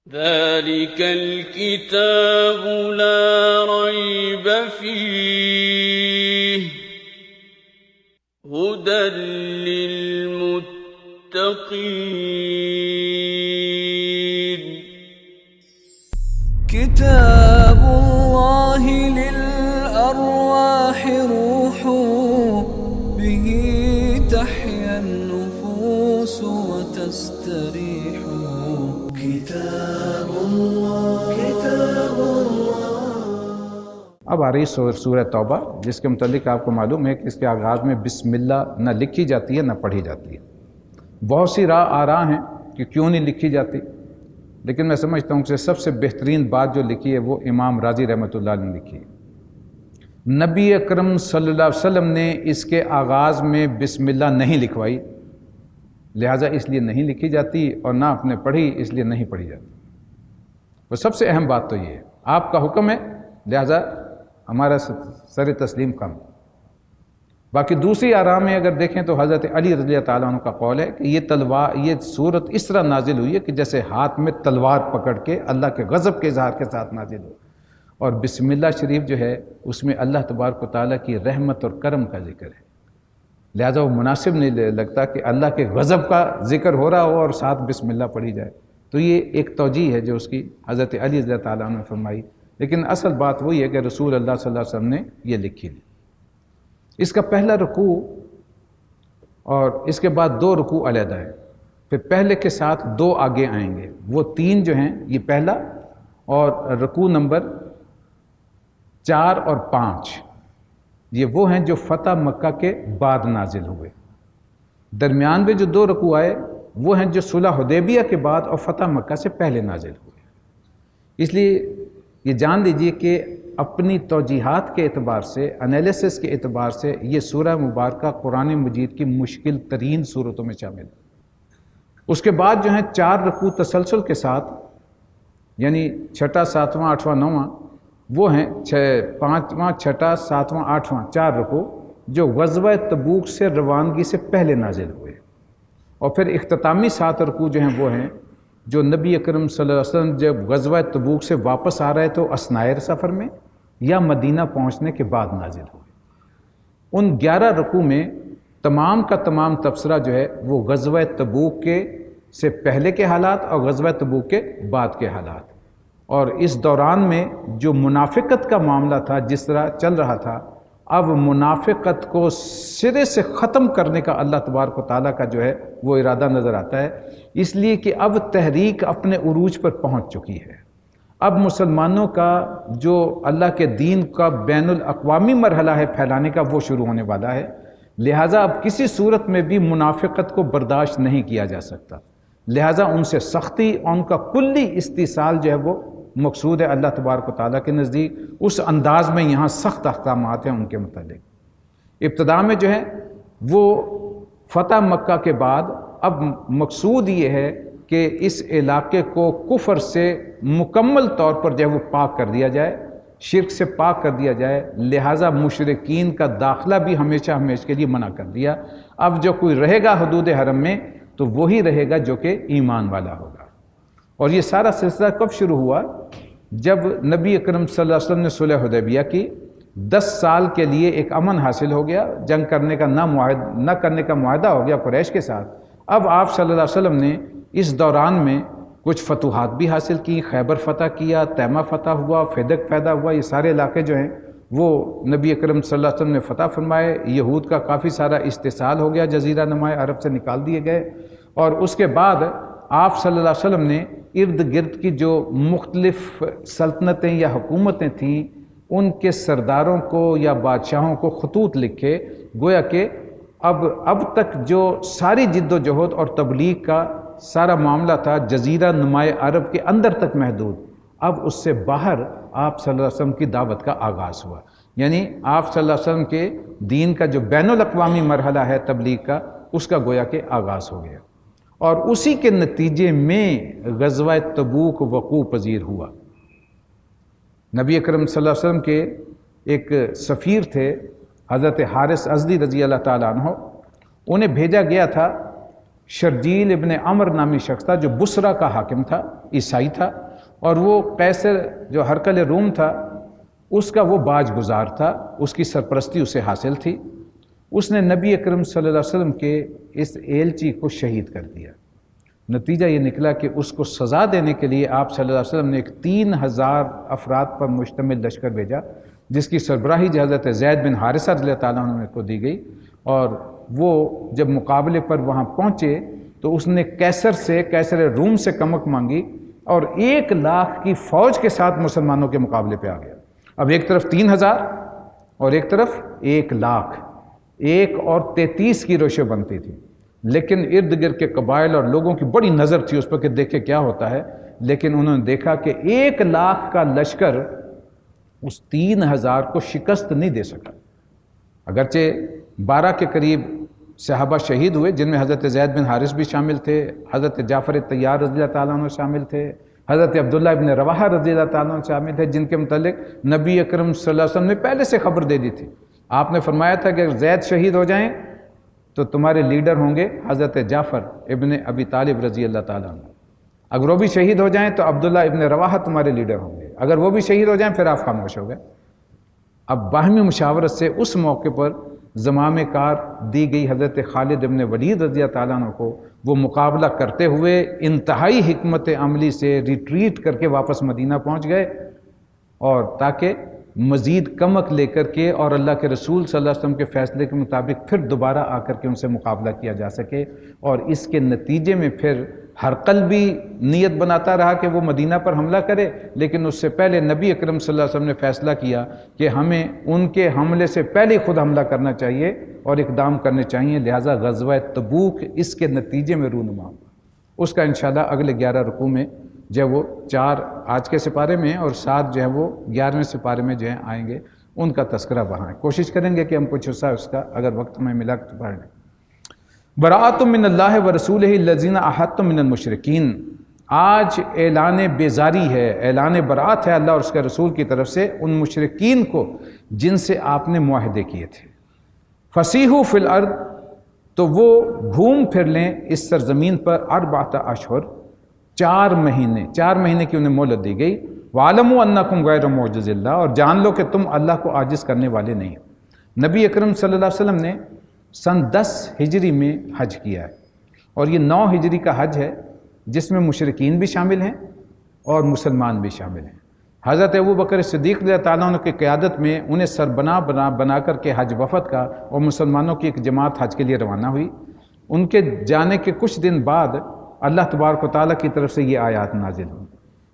ذلك الكتاب لا ريب فيه هدى للمتقين كتاب الله للأرواح روح به تحيا النفوس وتستريح كتاب الله اب آ رہی سورہ توبہ، جس کے متعلق آپ کو معلوم ہے کہ اس کے آغاز میں بسم اللہ نہ لکھی جاتی ہے نہ پڑھی جاتی ہے۔ بہت سی آراء ہیں کہ کیوں نہیں لکھی جاتی، لیکن میں سمجھتا ہوں کہ سب سے بہترین بات جو لکھی ہے وہ امام راضی رحمۃ اللہ نے لکھی ہے۔ نبی اکرم صلی اللہ علیہ وسلم نے اس کے آغاز میں بسم اللہ نہیں لکھوائی، لہٰذا اس لیے نہیں لکھی جاتی، اور نہ آپ نے پڑھی اس لیے نہیں پڑھی جاتی۔ وہ سب سے اہم بات تو یہ ہے، آپ کا حکم ہے، لہٰذا ہمارا سر تسلیم کم۔ باقی دوسری آراء میں اگر دیکھیں تو حضرت علی رضی اللہ تعالیٰ عنہ کا قول ہے کہ یہ سورت اس طرح نازل ہوئی ہے کہ جیسے ہاتھ میں تلوار پکڑ کے اللہ کے غضب کے اظہار کے ساتھ نازل ہو، اور بسم اللہ شریف جو ہے اس میں اللہ تبارک و تعالیٰ کی رحمت اور کرم کا ذکر ہے، لہٰذا وہ مناسب نہیں لگتا کہ اللہ کے غضب کا ذکر ہو رہا ہو اور ساتھ بسم اللہ پڑھی جائے۔ تو یہ ایک توجیہ ہے جو اس کی حضرت علی رضی اللہ تعالیٰ عنہ نے فرمائی، لیکن اصل بات وہی ہے کہ رسول اللہ صلی اللہ علیہ وسلم نے یہ لکھی لی۔ اس کا پہلا رکوع اور اس کے بعد 2 رکوع علیحدہ ہیں، پھر پہلے کے ساتھ 2 آگے آئیں گے، وہ 3 جو ہیں، یہ پہلا اور رکوع نمبر 4 اور 5، یہ وہ ہیں جو فتح مکہ کے بعد نازل ہوئے۔ درمیان میں جو 2 رکوع آئے وہ ہیں جو صلح حدیبیہ کے بعد اور فتح مکہ سے پہلے نازل ہوئے۔ اس لیے یہ جان لیجئے کہ اپنی توجیحات کے اعتبار سے، انالیسس کے اعتبار سے، یہ سورہ مبارکہ قرآن مجید کی مشکل ترین صورتوں میں شامل ہے۔ اس کے بعد جو ہیں 4 رکوع تسلسل کے ساتھ، یعنی 6، 7، 8، 9، وہ ہیں 5، 6، 7، 8، 4 رکوع جو غزوہ تبوک سے روانگی سے پہلے نازل ہوئے، اور پھر اختتامی 7 رکوع جو ہیں وہ ہیں جو نبی اکرم صلی اللہ علیہ وسلم جب غزوہ تبوک سے واپس آ رہے تو اثناء سفر میں یا مدینہ پہنچنے کے بعد نازل ہوئے۔ ان 11 رکوع میں تمام کا تمام تبصرہ جو ہے وہ غزوہ تبوک کے سے پہلے کے حالات اور غزوہ تبوک کے بعد کے حالات، اور اس دوران میں جو منافقت کا معاملہ تھا جس طرح چل رہا تھا، اب منافقت کو سرے سے ختم کرنے کا اللہ تبارک و تعالیٰ کا جو ہے وہ ارادہ نظر آتا ہے، اس لیے کہ اب تحریک اپنے عروج پر پہنچ چکی ہے۔ اب مسلمانوں کا جو اللہ کے دین کا بین الاقوامی مرحلہ ہے پھیلانے کا، وہ شروع ہونے والا ہے، لہٰذا اب کسی صورت میں بھی منافقت کو برداشت نہیں کیا جا سکتا، لہٰذا ان سے سختی اور ان کا کلی استیصال جو ہے وہ مقصود ہے اللہ تبارک و تعالیٰ کے نزدیک۔ اس انداز میں یہاں سخت احکامات ہیں ان کے متعلق۔ ابتدا میں جو ہے وہ فتح مکہ کے بعد اب مقصود یہ ہے کہ اس علاقے کو کفر سے مکمل طور پر جو ہے وہ پاک کر دیا جائے، شرک سے پاک کر دیا جائے، لہٰذا مشرکین کا داخلہ بھی ہمیشہ کے لیے منع کر دیا۔ اب جو کوئی رہے گا حدود حرم میں تو وہی رہے گا جو کہ ایمان والا ہوگا۔ اور یہ سارا سلسلہ کب شروع ہوا؟ جب نبی اکرم صلی اللہ علیہ وسلم نے صلح حدیبیہ کی، 10 سال کے لیے ایک امن حاصل ہو گیا، جنگ کرنے کا نہ کرنے کا معاہدہ ہو گیا قریش کے ساتھ۔ اب آپ صلی اللہ علیہ وسلم نے اس دوران میں کچھ فتوحات بھی حاصل کی، خیبر فتح کیا، تیمہ فتح ہوا، فدق پیدا ہوا، یہ سارے علاقے جو ہیں وہ نبی اکرم صلی اللہ علیہ وسلم نے فتح فرمائے۔ یہود کا کافی سارا استحصال ہو گیا، جزیرہ نماء عرب سے نکال دیے گئے، اور اس کے بعد آپ صلی اللہ علیہ وسلم نے ارد گرد کی جو مختلف سلطنتیں یا حکومتیں تھیں ان کے سرداروں کو یا بادشاہوں کو خطوط لکھے، گویا کہ اب تک جو ساری جد و جہد اور تبلیغ کا سارا معاملہ تھا جزیرہ نماء عرب کے اندر تک محدود، اب اس سے باہر آپ صلی اللہ علیہ وسلم کی دعوت کا آغاز ہوا، یعنی آپ صلی اللہ علیہ وسلم کے دین کا جو بین الاقوامی مرحلہ ہے تبلیغ کا، اس کا گویا کہ آغاز ہو گیا، اور اسی کے نتیجے میں غزوہ تبوک وقوع پذیر ہوا۔ نبی اکرم صلی اللہ علیہ وسلم کے ایک سفیر تھے حضرت حارث ازدی رضی اللہ تعالیٰ عنہ، انہیں بھیجا گیا تھا شرجیل ابن عمر نامی شخص تھا جو بصرہ کا حاکم تھا، عیسائی تھا، اور وہ قیصر جو ہرقل روم تھا اس کا وہ باج گزار تھا، اس کی سرپرستی اسے حاصل تھی۔ اس نے نبی اکرم صلی اللہ علیہ وسلم کے اس ایلچی کو شہید کر دیا۔ نتیجہ یہ نکلا کہ اس کو سزا دینے کے لیے آپ صلی اللہ علیہ وسلم نے ایک 3000 افراد پر مشتمل لشکر بھیجا، جس کی سربراہی حضرت زید بن حارثہ رضی اللہ تعالیٰ عنہ کو دی گئی، اور وہ جب مقابلے پر وہاں پہنچے تو اس نے قیصر روم سے کمک مانگی اور 1 لاکھ کی فوج کے ساتھ مسلمانوں کے مقابلے پہ آ گیا۔ اب ایک طرف 3000 اور ایک طرف 1 لاکھ، 1 اور 33 کی روشے بنتی تھی، لیکن ارد گرد کے قبائل اور لوگوں کی بڑی نظر تھی اس پر کہ دیکھے کیا ہوتا ہے، لیکن انہوں نے دیکھا کہ 1 لاکھ کا لشکر اس 3000 کو شکست نہیں دے سکا۔ اگرچہ 12 کے قریب صحابہ شہید ہوئے، جن میں حضرت زید بن حارث بھی شامل تھے، حضرت جعفر طیار رضی اللہ تعالیٰ عنہ شامل تھے، حضرت عبداللہ ابن رواحہ رضی اللہ تعالیٰ عنہ شامل تھے، جن کے متعلق نبی اکرم صلی اللہ علیہ وسلم نے پہلے سے خبر دے دی تھی۔ آپ نے فرمایا تھا کہ اگر زید شہید ہو جائیں تو تمہارے لیڈر ہوں گے حضرت جعفر ابن ابی طالب رضی اللہ تعالیٰ عنہ، اگر وہ بھی شہید ہو جائیں تو عبداللہ ابن رواحہ تمہارے لیڈر ہوں گے، اگر وہ بھی شہید ہو جائیں پھر آپ خاموش ہو گئے۔ اب باہمی مشاورت سے اس موقع پر زمام کار دی گئی حضرت خالد ابن ولید رضی اللہ تعالیٰ عنہ کو، وہ مقابلہ کرتے ہوئے انتہائی حکمت عملی سے ریٹریٹ کر کے واپس مدینہ پہنچ گئے، اور تاکہ مزید کمک لے کر کے اور اللہ کے رسول صلی اللہ علیہ وسلم کے فیصلے کے مطابق پھر دوبارہ آ کر کے ان سے مقابلہ کیا جا سکے۔ اور اس کے نتیجے میں پھر ہرقل بھی نیت بناتا رہا کہ وہ مدینہ پر حملہ کرے، لیکن اس سے پہلے نبی اکرم صلی اللہ علیہ وسلم نے فیصلہ کیا کہ ہمیں ان کے حملے سے پہلے خود حملہ کرنا چاہیے اور اقدام کرنے چاہیے، لہٰذا غزوہ تبوک اس کے نتیجے میں رونما ہوا۔ اس کا انشاءاللہ اگلے 11 رکوع میں جو ہے وہ 4 آج کے سپارے میں اور 7 جو ہے وہ 11ویں سپارے میں جو ہے آئیں گے، ان کا تذکرہ وہاں ہے۔ کوشش کریں گے کہ ہم کچھ حصہ اس کا اگر وقت ہمیں ملا تو پڑھ لیں۔ براءۃ من اللہ ورسولہ الذین عاہدتم من المشرکین، آج اعلان بیزاری ہے، اعلان براءت ہے اللہ اور اس کے رسول کی طرف سے ان مشرکین کو جن سے آپ نے معاہدے کیے تھے۔ فسیحوا فی الارض، تو وہ گھوم پھر لیں اس سرزمین پر 4 اشہر، 4 مہینے کی انہیں مہلت دی گئی۔ وَعَلَمُوا أَنَّكُمْ غَيْرَ مُعْجِزِ اللَّهِ، اور جان لو کہ تم اللہ کو عاجز کرنے والے نہیں ہیں۔ نبی اکرم صلی اللہ علیہ وسلم نے سن 10 ہجری میں حج کیا ہے، اور یہ 9 ہجری کا حج ہے جس میں مشرکین بھی شامل ہیں اور مسلمان بھی شامل ہیں۔ حضرت ابوبکر صدیق رضی اللہ تعالیٰ عنہ کی قیادت میں انہیں سربراہ بنا کر کے حج وفد کا اور مسلمانوں کی ایک جماعت حج کے لیے روانہ ہوئی۔ ان کے جانے کے کچھ دن بعد اللہ تبارک و تعالیٰ کی طرف سے یہ آیات نازل ہوئی۔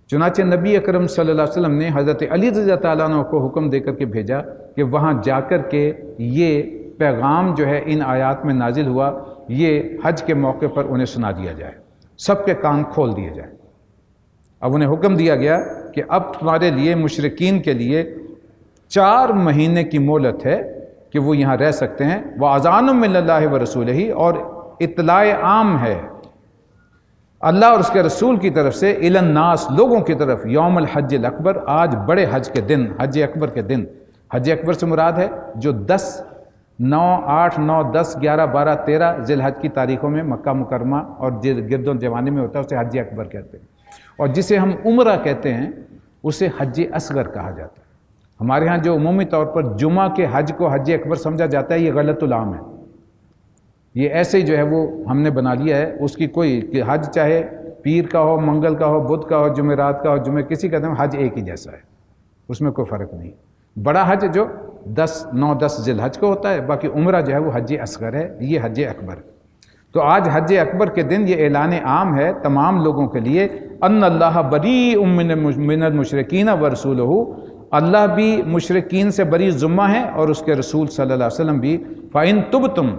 چنانچہ نبی اکرم صلی اللہ علیہ وسلم نے حضرت علی رضی اللہ تعالیٰ عنہ کو حکم دے کر کے بھیجا کہ وہاں جا کر کے یہ پیغام جو ہے ان آیات میں نازل ہوا، یہ حج کے موقع پر انہیں سنا دیا جائے، سب کے کان کھول دیے جائیں۔ اب انہیں حکم دیا گیا کہ اب تمہارے لیے مشرکین کے لیے 4 مہینے کی مہلت ہے کہ وہ یہاں رہ سکتے ہیں۔ وَأَذَانٌ مِّنَ اللَّهِ وَرَسُولِهِ، اور اطلاع عام ہے اللہ اور اس کے رسول کی طرف سے الی الناس، لوگوں کی طرف، یوم الحج الاکبر، آج بڑے حج کے دن، حج اکبر کے دن۔ حج اکبر سے مراد ہے جو 10، 9، 8، 9، 10، 11، 12، 13 ذی الحج کی تاریخوں میں مکہ مکرمہ اور گرد و جوانی میں ہوتا ہے، اسے حج اکبر کہتے ہیں۔ اور جسے ہم عمرہ کہتے ہیں اسے حج اصغر کہا جاتا ہے۔ ہمارے ہاں جو عمومی طور پر جمعہ کے حج کو حج اکبر سمجھا جاتا ہے، یہ غلط العام ہے۔ یہ ایسے ہی جو ہے وہ ہم نے بنا لیا ہے، اس کی کوئی کہ حج چاہے پیر کا ہو، منگل کا ہو، بدھ کا ہو، جمعرات کا ہو، جمعہ کسی کا دم، حج ایک ہی جیسا ہے، اس میں کوئی فرق نہیں۔ بڑا حج جو 10، 9، 10 ذی الحج کو ہوتا ہے، باقی عمرہ جو ہے وہ حج اصغر ہے، یہ حج اکبر ہے۔ تو آج حج اکبر کے دن یہ اعلان عام ہے تمام لوگوں کے لیے، ان اللہ بریء من المشرکین ورسولہ، اللہ بھی مشرکین سے بری ذمہ ہے اور اس کے رسول صلی اللہ علیہ وسلم بھی۔ فَإِن تُبْتُمْ،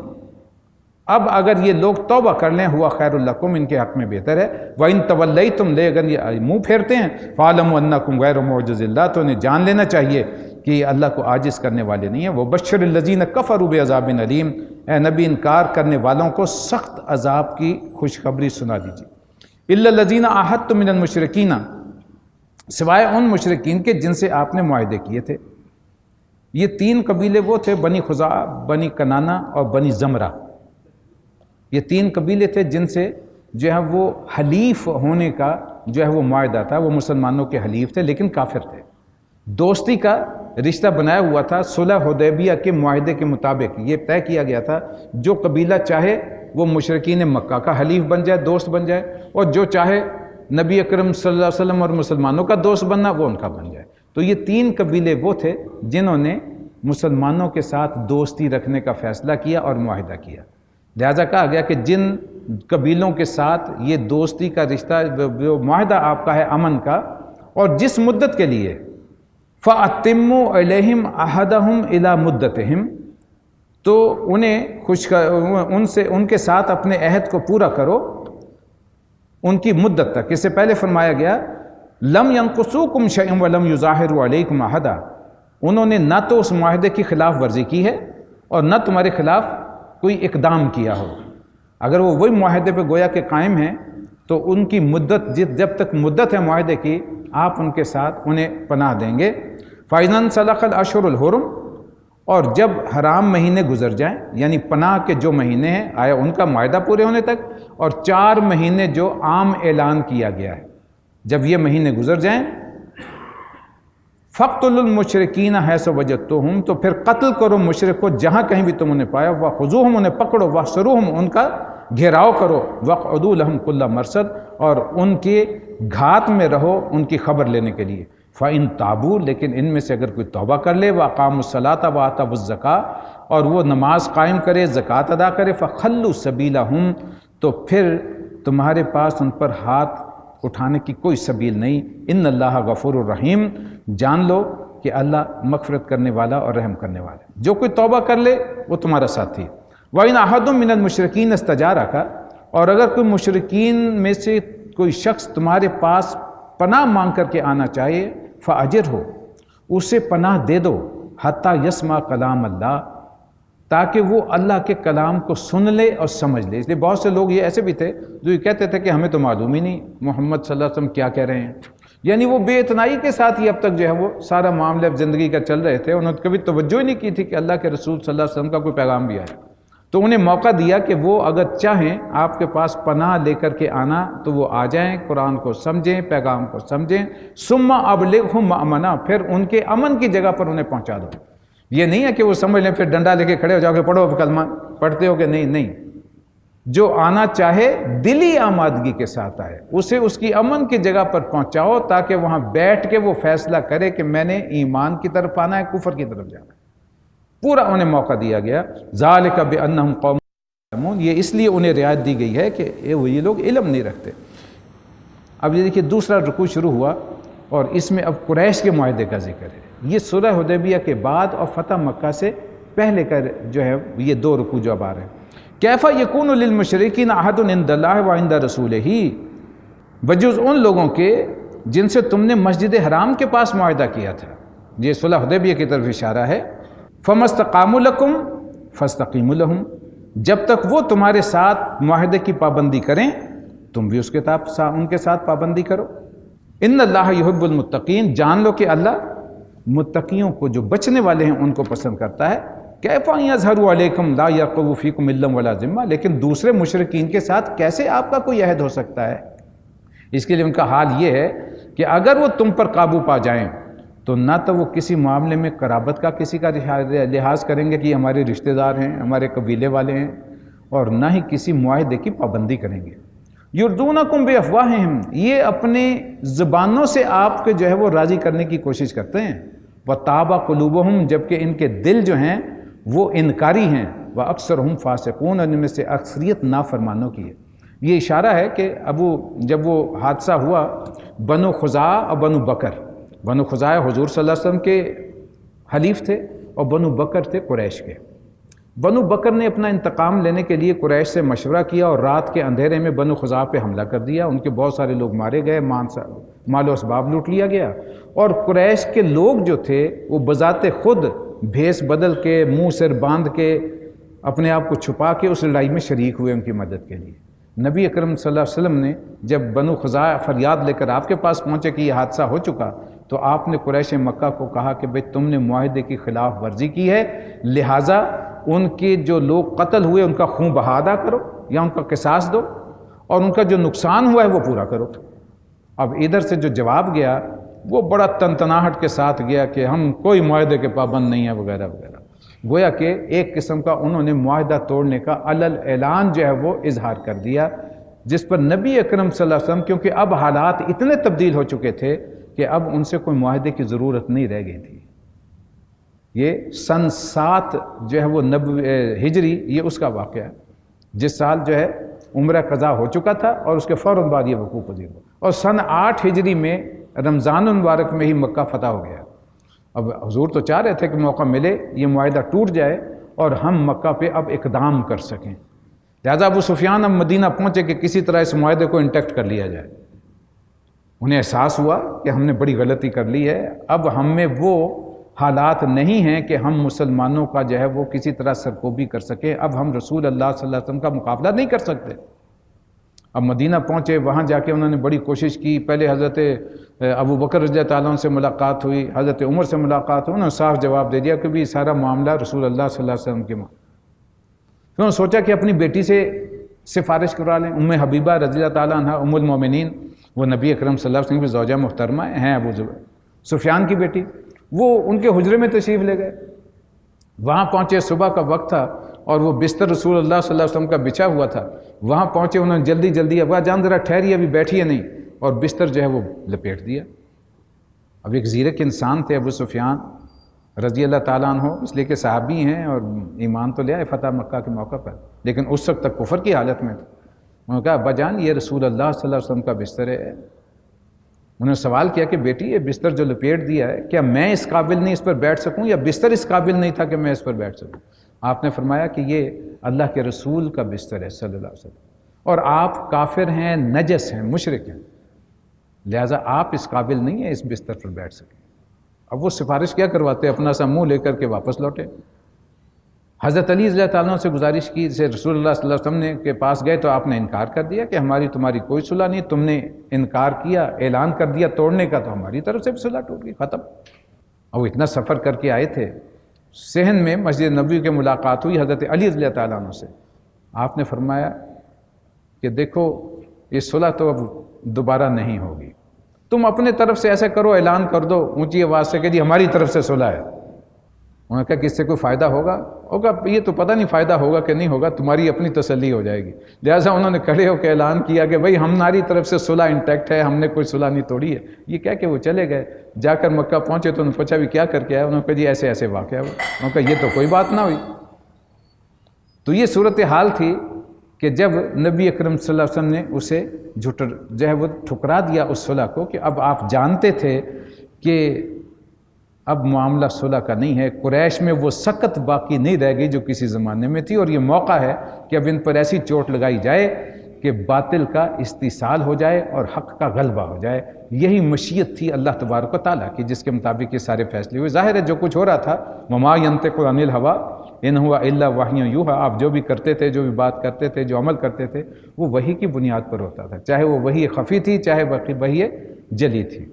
اب اگر یہ لوگ توبہ کر لیں، ہوا خیر لکم، ان کے حق میں بہتر ہے۔ وَإِن تَوَلَّيْتُمْ، لے اگر یہ منہ پھیرتے ہیں، فَاعْلَمُوا أَنَّكُمْ غَيْرُ مُعْجِزِ اللَّهِ، تو انہیں جان لینا چاہیے کہ یہ اللہ کو عاجز کرنے والے نہیں ہیں۔ وَبَشِّرِ الَّذِينَ كَفَرُوا بِعَذَابٍ أَلِيمٍ، اے نبی انکار کرنے والوں کو سخت عذاب کی خوشخبری سنا دیجیے۔ إِلَّا الَّذِينَ عَاهَدتُّم مِّنَ الْمُشْرِكِينَ، سوائے ان مشرکین کے جن سے آپ نے معاہدے کیے تھے۔ یہ 3 قبیلے وہ تھے، بنی خزاعہ، بنی کنانہ اور بنی زمرہ۔ یہ 3 قبیلے تھے جن سے جو ہے وہ حلیف ہونے کا جو ہے وہ معاہدہ تھا، وہ مسلمانوں کے حلیف تھے لیکن کافر تھے، دوستی کا رشتہ بنایا ہوا تھا۔ صلح حدیبیہ کے معاہدے کے مطابق یہ طے کیا گیا تھا جو قبیلہ چاہے وہ مشرکین مکہ کا حلیف بن جائے، دوست بن جائے، اور جو چاہے نبی اکرم صلی اللہ علیہ وسلم اور مسلمانوں کا دوست بننا وہ ان کا بن جائے۔ تو یہ 3 قبیلے وہ تھے جنہوں نے مسلمانوں کے ساتھ دوستی رکھنے کا فیصلہ کیا اور معاہدہ کیا۔ لہذا کہا گیا کہ جن قبیلوں کے ساتھ یہ دوستی کا رشتہ جو معاہدہ آپ کا ہے امن کا، اور جس مدت کے لیے فَأَتِمُّوا عَلَيْهِمْ عَهْدَهُمْ إِلَى مُدَّتِهِمْ، تو ان کے ساتھ اپنے عہد کو پورا کرو ان کی مدت تک۔ اس سے پہلے فرمایا گیا لم ينقصوكم شيئا ولم يظاهروا عليكم عهدا، انہوں نے نہ تو اس معاہدے کی خلاف ورزی کی ہے اور نہ تمہارے خلاف کوئی اقدام کیا ہو۔ اگر وہ وہی معاہدے پہ گویا کہ قائم ہیں تو ان کی مدت جب تک مدت ہے معاہدے کی آپ ان کے ساتھ انہیں پناہ دیں گے۔ فَإِذَا انْسَلَخَ الْأَشْهُرُ الْحُرُمُ، اور جب حرام مہینے گزر جائیں، یعنی پناہ کے جو مہینے ہیں آیا ان کا معاہدہ پورے ہونے تک، اور 4 مہینے جو عام اعلان کیا گیا ہے، جب یہ مہینے گزر جائیں فَاقْتُلُوا الْمُشْرِكِينَ حَيْثُ وَجَدتُّمُوهُمْ، تو پھر قتل کرو مشرک کو جہاں کہیں بھی تم انہیں پایا، وَخُذُوهُمْ، انہیں پکڑو، وَاحْصُرُوهُمْ، ان کا گھیراؤ کرو، وَاقْعُدُوا لَهُمْ كُلَّ مَرْصَدٍ، اور ان کے گھات میں رہو ان کی خبر لینے کے لیے۔ فَإِن تَابُوا، لیکن ان میں سے اگر کوئی توبہ کر لے، وَأَقَامُوا الصَّلَاةَ وَآتَوُا الزَّكَاةَ، اور وہ نماز قائم کرے، زکوٰۃ ادا کرے، فَخَلُّوا سَبِيلَهُمْ، تو پھر تمہارے پاس ان پر ہاتھ اٹھانے کی کوئی سبیل نہیں۔ ان اللہ غفور الرحیم، جان لو کہ اللہ مغفرت کرنے والا اور رحم کرنے والا ہے، جو کوئی توبہ کر لے وہ تمہارا ساتھی۔ وَإِنْ أَحَدٌ مِّنَ الْمُشْرِكِينَ اسْتَجَارَكَ، اور اگر کوئی مشرکین میں سے کوئی شخص تمہارے پاس پناہ مانگ کر کے آنا چاہے، فَأَجِرْهُ، اسے پناہ دے دو، حَتَّى يَسْمَعَ كَلَامَ اللَّهِ، تاکہ وہ اللہ کے کلام کو سن لے اور سمجھ لے۔ اس لیے بہت سے لوگ یہ ایسے بھی تھے جو یہ کہتے تھے کہ ہمیں تو معلوم ہی نہیں محمد صلی اللہ علیہ وسلم کیا کہہ رہے ہیں، یعنی وہ بے اتنائی کے ساتھ ہی اب تک جو ہے وہ سارا معاملہ زندگی کا چل رہے تھے، انہوں نے کبھی توجہ ہی نہیں کی تھی کہ اللہ کے رسول صلی اللہ علیہ وسلم کا کوئی پیغام بھی آیا۔ تو انہیں موقع دیا کہ وہ اگر چاہیں آپ کے پاس پناہ لے کر کے آنا تو وہ آ جائیں، قرآن کو سمجھیں، پیغام کو سمجھیں، ثم ابلغہم مأمنا، پھر ان کے امن کی جگہ پر انہیں پہنچا دو۔ یہ نہیں ہے کہ وہ سمجھ لیں پھر ڈنڈا لے کے کھڑے ہو جاؤ کہ پڑھو کلمہ، پڑھتے ہو کہ نہیں، جو آنا چاہے دلی آمادگی کے ساتھ آئے، اسے اس کی امن کی جگہ پر پہنچاؤ تاکہ وہاں بیٹھ کے وہ فیصلہ کرے کہ میں نے ایمان کی طرف آنا ہے، کفر کی طرف جانا ہے۔ پورا انہیں موقع دیا گیا۔ ذالک بانہم قوم یعلمون، یہ اس لیے انہیں رعایت دی گئی ہے کہ یہ لوگ علم نہیں رکھتے۔ اب یہ دیکھیے دوسرا رکوع شروع ہوا اور اس میں اب قریش کے معاہدے کا ذکر ہے۔ یہ صلح حدیبیہ کے بعد اور فتح مکہ سے پہلے کا جو ہے یہ 2 رکوع جو اب آ رہے ہیں۔ کیف یکون للمشرکین عہد عند اللہ وعند رسولہ، بجز ان لوگوں کے جن سے تم نے مسجد حرام کے پاس معاہدہ کیا تھا، یہ صلح حدیبیہ کی طرف اشارہ ہے۔ فَمَا اسْتَقَامُوا لَكُمْ فَاسْتَقِیمُوا لَهُمْ، جب تک وہ تمہارے ساتھ معاہدے کی پابندی کریں تم بھی ان کے ساتھ پابندی کرو۔ ان اللہ یحب المتقین، جان لو کہ اللہ متقیوں کو جو بچنے والے ہیں ان کو پسند کرتا ہے۔ کیف یظہروا علیکم لا یرقبوا فیکم الا ولا ذمہ، لیکن دوسرے مشرکین کے ساتھ کیسے آپ کا کوئی عہد ہو سکتا ہے؟ اس کے لیے ان کا حال یہ ہے کہ اگر وہ تم پر قابو پا جائیں تو نہ تو وہ کسی معاملے میں قرابت کا کسی کا لحاظ کریں گے کہ یہ ہمارے رشتہ دار ہیں، ہمارے قبیلے والے ہیں، اور نہ ہی کسی معاہدے کی پابندی کریں گے۔ یردونکم بافواہہم، یہ اپنے زبانوں سے آپ کے جو ہے وہ راضی کرنے کی کوشش کرتے ہیں۔ وطابع قلوبہم، جبکہ ان کے دل جو ہیں وہ انکاری ہیں۔ واکثرہم فاسقون، ان میں سے اکثریت نافرمانوں کی ہے۔ یہ اشارہ ہے کہ جب وہ حادثہ ہوا بنو خزاعہ اور بنو بکر، بنو خزاعہ حضور صلی اللہ علیہ وسلم کے حلیف تھے اور بنو بکر تھے قریش کے۔ بنو بکر نے اپنا انتقام لینے کے لیے قریش سے مشورہ کیا اور رات کے اندھیرے میں بنو خزاعہ پہ حملہ کر دیا، ان کے بہت سارے لوگ مارے گئے، مال و اسباب لوٹ لیا گیا، اور قریش کے لوگ جو تھے وہ بذات خود بھیس بدل کے، منہ سر باندھ کے، اپنے آپ کو چھپا کے اس لڑائی میں شریک ہوئے ان کی مدد کے لیے۔ نبی اکرم صلی اللہ علیہ وسلم نے جب بنو خزاعہ فریاد لے کر آپ کے پاس پہنچے کہ یہ حادثہ ہو چکا تو آپ نے قریش مکہ کو کہا کہ بھئی تم نے معاہدے کی خلاف ورزی کی ہے، لہٰذا ان کے جو لوگ قتل ہوئے ان کا خون بہا ادا کرو یا ان کا قصاص دو، اور ان کا جو نقصان ہوا ہے وہ پورا کرو۔ اب ادھر سے جو جواب گیا وہ بڑا تنتناہٹ کے ساتھ گیا کہ ہم کوئی معاہدے کے پابند نہیں ہیں وغیرہ وغیرہ۔ گویا کہ ایک قسم کا انہوں نے معاہدہ توڑنے کا علل اعلان جو ہے وہ اظہار کر دیا، جس پر نبی اکرم صلی اللہ علیہ وسلم کیونکہ اب حالات اتنے تبدیل ہو چکے تھے کہ اب ان سے کوئی معاہدے کی ضرورت نہیں رہ گئی تھی۔ یہ سن 7 جو ہے وہ ہجری، یہ اس کا واقعہ ہے جس سال جو ہے عمرہ قضا ہو چکا تھا اور اس کے فوراً بعد یہ وقوع پذیر ہوا، اور سن 8 ہجری میں رمضان المبارک میں ہی مکہ فتح ہو گیا۔ اب حضور تو چاہ رہے تھے کہ موقع ملے یہ معاہدہ ٹوٹ جائے اور ہم مکہ پہ اب اقدام کر سکیں، لہذا ابو سفیان اب مدینہ پہنچے کہ کسی طرح اس معاہدے کو انٹیکٹ کر لیا جائے۔ انہیں احساس ہوا کہ ہم نے بڑی غلطی کر لی ہے، اب ہم میں وہ حالات نہیں ہیں کہ ہم مسلمانوں کا جو ہے وہ کسی طرح سرکوبی کر سکیں، اب ہم رسول اللہ صلی اللہ علیہ وسلم کا مقابلہ نہیں کر سکتے۔ اب مدینہ پہنچے، وہاں جا کے انہوں نے بڑی کوشش کی، پہلے حضرت ابو بکر رضی اللہ تعالیٰ عنہ سے ملاقات ہوئی، حضرت عمر سے ملاقات ہوئی، انہوں نے صاف جواب دے دیا کہ بھی سارا معاملہ رسول اللہ صلی اللہ علیہ وسلم کے پھر انہوں نے سوچا کہ اپنی بیٹی سے سفارش کروا لیں، ام حبیبہ رضی اللہ تعالیٰ عنہ ام المومنین، وہ نبی اکرم صلی اللہ علیہ وسلم کی زوجہ محترمہ ہیں، ابو سفیان کی بیٹی، وہ ان کے حجرے میں تشریف لے گئے۔ وہاں پہنچے، صبح کا وقت تھا اور وہ بستر رسول اللہ صلی اللہ علیہ وسلم کا بچھا ہوا تھا، وہاں پہنچے، انہوں نے جلدی جلدی ابا جان ذرا ٹھہریے، ابھی بیٹھیے نہیں، اور بستر جو ہے وہ لپیٹ دیا۔ اب ایک زیرک انسان تھے ابو سفیان رضی اللہ تعالیٰ عنہ، اس لیے کہ صحابی ہیں اور ایمان تو لے آئے فتح مکہ کے موقع پر، لیکن اس وقت تک کفر کی حالت میں تھے۔ انہوں نے کہا ابا جان یہ رسول اللہ صلی اللہ علیہ وسلم کا بستر ہے۔ انہوں نے سوال کیا کہ بیٹی یہ بستر جو لپیٹ دیا ہے کیا میں اس قابل نہیں اس پر بیٹھ سکوں، یا بستر اس قابل نہیں تھا کہ میں اس پر بیٹھ سکوں؟ آپ نے فرمایا کہ یہ اللہ کے رسول کا بستر ہے صلی اللہ علیہ وسلم، اور آپ کافر ہیں، نجس ہیں، مشرک ہیں، لہٰذا آپ اس قابل نہیں ہیں اس بستر پر بیٹھ سکیں۔ اب وہ سفارش کیا کرواتے، اپنا سا منہ لے کر کے واپس لوٹے۔ حضرت علی رضی اللہ تعالیٰ عنہ سے گزارش کی، جیسے رسول اللہ صلی اللہ علیہ وسلم کے پاس گئے تو آپ نے انکار کر دیا کہ ہماری تمہاری کوئی صلح نہیں، تم نے انکار کیا، اعلان کر دیا توڑنے کا، تو ہماری طرف سے بھی صلح ٹوٹ گئی، ختم۔ اور وہ اتنا سفر کر کے آئے تھے، صحن میں مسجد نبوی کے ملاقات ہوئی حضرت علی رضی اللہ تعالیٰ عنہ سے۔ آپ نے فرمایا کہ دیکھو یہ صلح تو اب دوبارہ نہیں ہوگی، تم اپنے طرف سے ایسا کرو، اعلان کر دو اونچی آواز سے کہ جی ہماری طرف سے صلح ہے۔ انہوں نے کہا کہ اس سے کوئی فائدہ ہوگا؟ یہ تو پتہ نہیں فائدہ ہوگا کہ نہیں ہوگا، تمہاری اپنی تسلی ہو جائے گی۔ لہٰذا انہوں نے کھڑے ہو کے اعلان کیا کہ بھئی ہماری طرف سے صلح انٹیکٹ ہے، ہم نے کوئی صلح نہیں توڑی ہے۔ یہ کہہ کے وہ چلے گئے، جا کر مکہ پہنچے تو انہوں نے پوچھا بھی کیا کر کے آیا؟ انہوں نے کہا جی ایسے ایسے واقعہ ہوا۔ انہوں نے کہا یہ تو کوئی بات نہ ہوئی۔ تو یہ صورتحال تھی کہ جب نبی اکرم صلی اللہ علیہ وسلم نے اسے جو ہے وہ ٹھکرا دیا اس صلح کو، کہ اب آپ جانتے تھے کہ اب معاملہ صلح کا نہیں ہے، قریش میں وہ سکت باقی نہیں رہ گئی جو کسی زمانے میں تھی، اور یہ موقع ہے کہ اب ان پر ایسی چوٹ لگائی جائے کہ باطل کا استیصال ہو جائے اور حق کا غلبہ ہو جائے۔ یہی مشیت تھی اللہ تبارک و تعالیٰ کی، جس کے مطابق یہ سارے فیصلے ہوئے۔ ظاہر ہے جو کچھ ہو رہا تھا، وما ينطق عن الهوى ان هو الا وحی یوحی، آپ جو بھی کرتے تھے، جو بھی بات کرتے تھے، جو عمل کرتے تھے، وہ وحی کی بنیاد پر ہوتا تھا، چاہے وہ وحی خفی تھی، چاہے وحی جلی تھی۔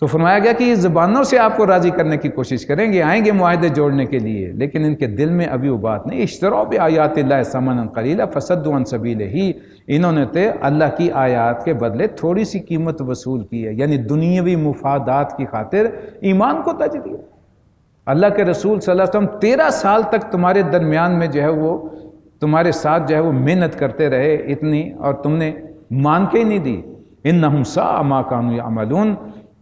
تو فرمایا گیا کہ یہ زبانوں سے آپ کو راضی کرنے کی کوشش کریں گے، آئیں گے معاہدے جوڑنے کے لیے، لیکن ان کے دل میں ابھی وہ بات نہیں۔ اشتروا بآیات اللہ ثمنا قلیلا فصدوا عن سبیلہ، انہوں نے اللہ کی آیات کے بدلے تھوڑی سی قیمت وصول کی ہے، یعنی دنیاوی مفادات کی خاطر ایمان کو تج دیا۔ اللہ کے رسول صلی اللہ علیہ وسلم 13 سال تک تمہارے درمیان میں جو ہے وہ تمہارے ساتھ جو ہے وہ محنت کرتے رہے اتنی، اور تم نے مان کے ہی نہیں دی۔ انہم ساء ما کانوا یعملون،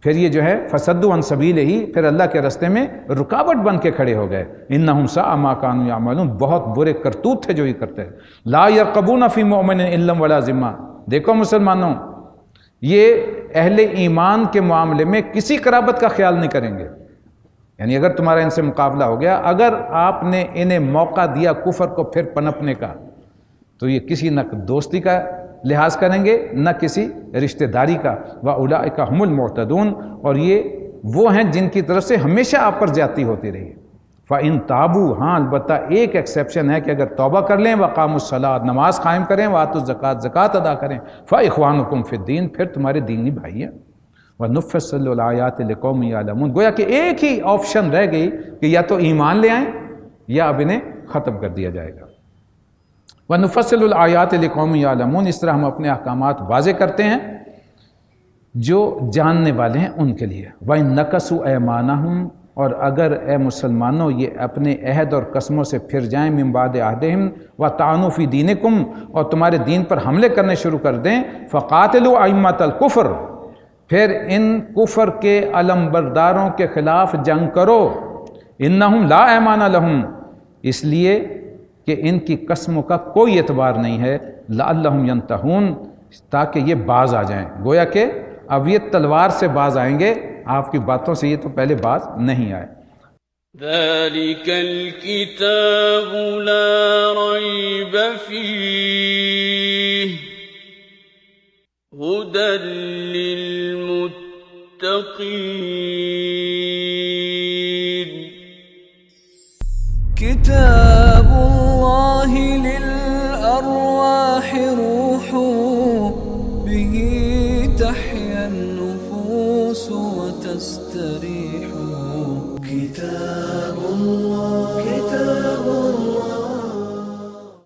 پھر یہ جو ہے فصدوا عن سبیلہ، پھر اللہ کے راستے میں رکاوٹ بن کے کھڑے ہو گئے۔ انہم ساء ما کانوا یعملون، بہت برے کرتوت تھے جو یہ کرتے ہیں۔ لا یرقبون فی مؤمن الا ولا ذمہ، دیکھو مسلمانوں، یہ اہل ایمان کے معاملے میں کسی قرابت کا خیال نہیں کریں گے، یعنی اگر تمہارا ان سے مقابلہ ہو گیا، اگر آپ نے انہیں موقع دیا کفر کو پھر پنپنے کا، تو یہ کسی نہ دوستی کا لحاظ کریں گے نہ کسی رشتہ داری کا۔ وَأُولَئِكَ هُمُ الْمُعْتَدُونَ، اور یہ وہ ہیں جن کی طرف سے ہمیشہ آپ پر زیادتی ہوتی رہی۔ فَإِن تَابُوا، ہاں البتہ ایک ایکسیپشن ہے کہ اگر توبہ کر لیں، وَقَامُوا الصَّلَاةَ، نماز قائم کریں، وَآتُوا الزَّکَاةَ، زکوٰۃ ادا کریں، فَإِخْوَانُكُمْ فِي الدِّین، پھر تمہارے دینی بھائی ہیں۔ وَنُفَصِّلُ الْآيَاتِ لِقَوْمٍ يَعْلَمُونَ، گویا کہ ایک ہی آپشن رہ گئی کہ یا تو ایمان لے آئیں یا اب انہیں ختم کر دیا جائے گا۔ وَنُفَصِّلُ الْآيَاتِ لِقَوْمٍ يَعْلَمُونَ، اس طرح ہم اپنے احکامات واضح کرتے ہیں جو جاننے والے ہیں ان کے لیے۔ وَإِن نَكَثُوا أَيْمَانَهُمْ، اور اگر اے مسلمانوں یہ اپنے عہد اور قسموں سے پھر جائیں من بعد عہدہم وطعنوا فی دینکم، اور تمہارے دین پر حملے کرنے شروع کر دیں، فقاتلوا ائمۃ الکفر، پھر ان کفر کے علم برداروں کے خلاف جنگ کرو، انہم لا ایمان لہم، اس لیے کہ ان کی قسموں کا کوئی اعتبار نہیں ہے، لعلہم ینتہون، تاکہ یہ باز آ جائیں۔ گویا کہ اب یہ تلوار سے باز آئیں گے، آپ کی باتوں سے یہ تو پہلے باز نہیں آئے۔ ذلك الكتاب لا ريب فيه هدى للمتقين كتاب الله للأرواح روح به تحيا النفوس وتستريح. كتاب